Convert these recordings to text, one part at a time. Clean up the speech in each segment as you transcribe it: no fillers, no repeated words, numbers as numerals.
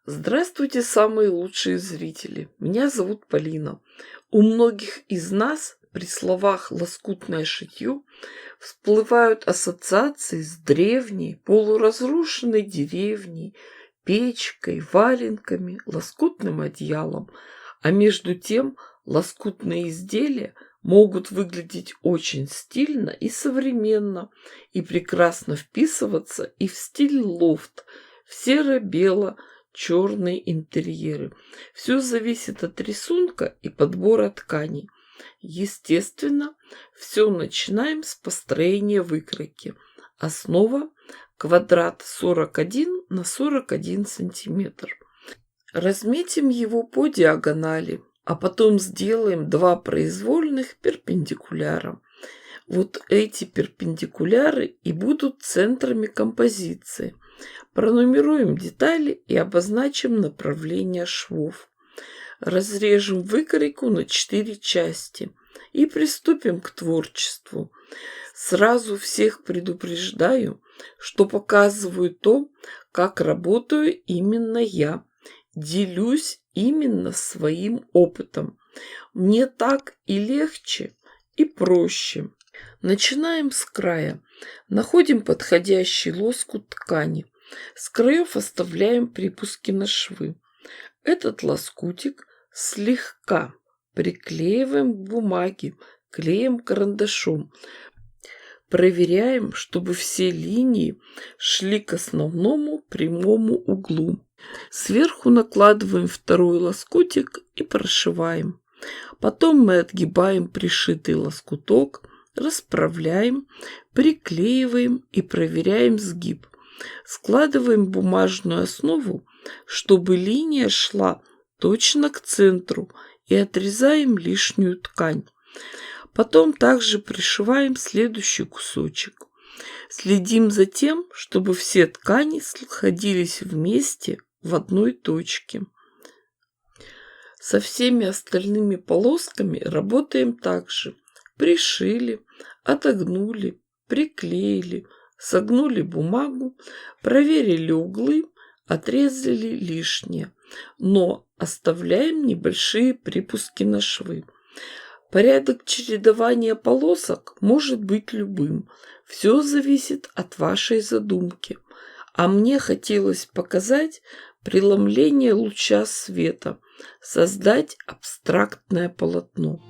Здравствуйте, самые лучшие зрители! Меня зовут Полина. У многих из нас при словах «лоскутное шитье» всплывают ассоциации с древней, полуразрушенной деревней, печкой, валенками, лоскутным одеялом. А между тем лоскутные изделия могут выглядеть очень стильно и современно, и прекрасно вписываться и в стиль лофт, в серо-бело-черные интерьеры. Все зависит от рисунка и подбора тканей. Естественно, все начинаем с построения выкройки. Основа квадрат 41 на 41 сантиметр. Разметим его по диагонали, а потом сделаем два произвольных перпендикуляра. Вот эти перпендикуляры и будут центрами композиции. Пронумеруем детали и обозначим направление швов. Разрежем выкройку на 4 части и приступим к творчеству. Сразу всех предупреждаю, что показываю то, как работаю именно я. Делюсь именно своим опытом. Мне так и легче, и проще. Начинаем с края. Находим подходящий лоскут ткани. С краев оставляем припуски на швы. Этот лоскутик слегка приклеиваем к бумаге клеем карандашом. Проверяем, чтобы все линии шли к основному прямому углу. Сверху накладываем второй лоскутик и прошиваем. Потом мы отгибаем пришитый лоскуток, расправляем, приклеиваем и проверяем сгиб. Складываем бумажную основу, чтобы линия шла точно к центру, и отрезаем лишнюю ткань. Потом также пришиваем следующий кусочек. Следим за тем, чтобы все ткани сходились вместе в одной точке. Со всеми остальными полосками работаем так же. Пришили, отогнули, приклеили, согнули бумагу, проверили углы, отрезали лишнее, но оставляем небольшие припуски на швы. Порядок чередования полосок может быть любым. Все зависит от вашей задумки. А мне хотелось показать преломление луча света, создать абстрактное полотно.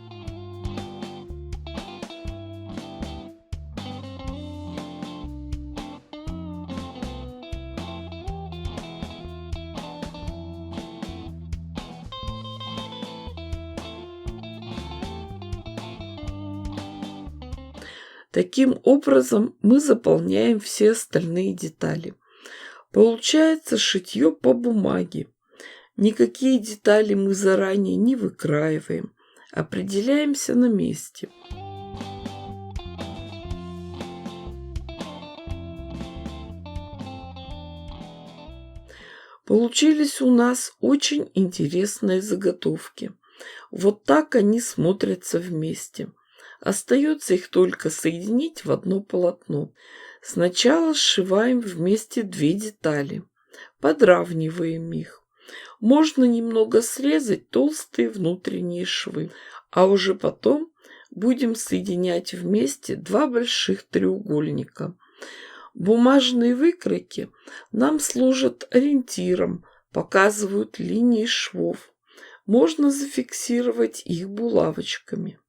Таким образом мы заполняем все остальные детали. Получается шитье по бумаге. Никакие детали мы заранее не выкраиваем. Определяемся на месте. Получились у нас очень интересные заготовки. Вот так они смотрятся вместе. Остается их только соединить в одно полотно. Сначала сшиваем вместе две детали. Подравниваем их. Можно немного срезать толстые внутренние швы, а уже потом будем соединять вместе два больших треугольника. Бумажные выкройки нам служат ориентиром, показывают линии швов. Можно зафиксировать их булавочками.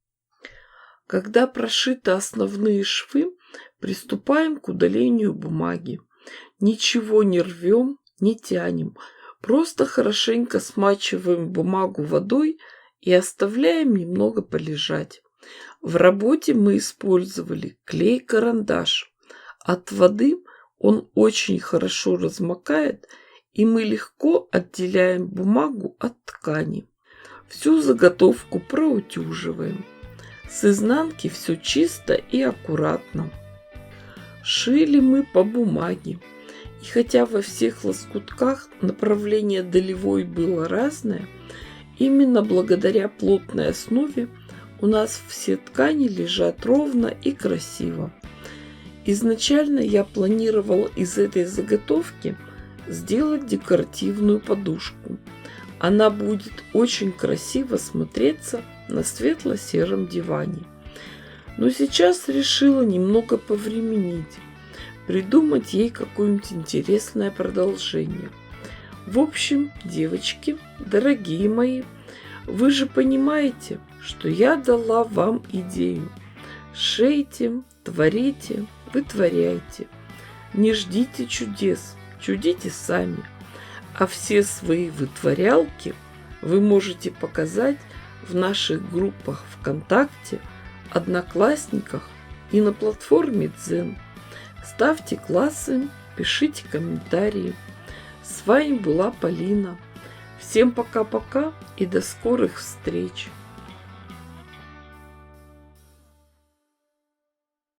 Когда прошиты основные швы, приступаем к удалению бумаги. Ничего не рвем, не тянем. Просто хорошенько смачиваем бумагу водой и оставляем немного полежать. В работе мы использовали клей-карандаш. От воды он очень хорошо размокает, и мы легко отделяем бумагу от ткани. Всю заготовку проутюживаем. С изнанки все чисто и аккуратно. Шили мы по бумаге. И хотя во всех лоскутках направление долевой было разное, именно благодаря плотной основе у нас все ткани лежат ровно и красиво. Изначально я планировала из этой заготовки сделать декоративную подушку. Она будет очень красиво смотреться на светло-сером диване. Но сейчас решила немного повременить, придумать ей какое-нибудь интересное продолжение. В общем, девочки, дорогие мои, вы же понимаете, что я дала вам идею. Шейте, творите, вытворяйте. Не ждите чудес, чудите сами. А все свои вытворялки вы можете показать в наших группах ВКонтакте, Одноклассниках и на платформе Дзен. Ставьте классы, пишите комментарии. С вами была Полина. Всем пока-пока и до скорых встреч!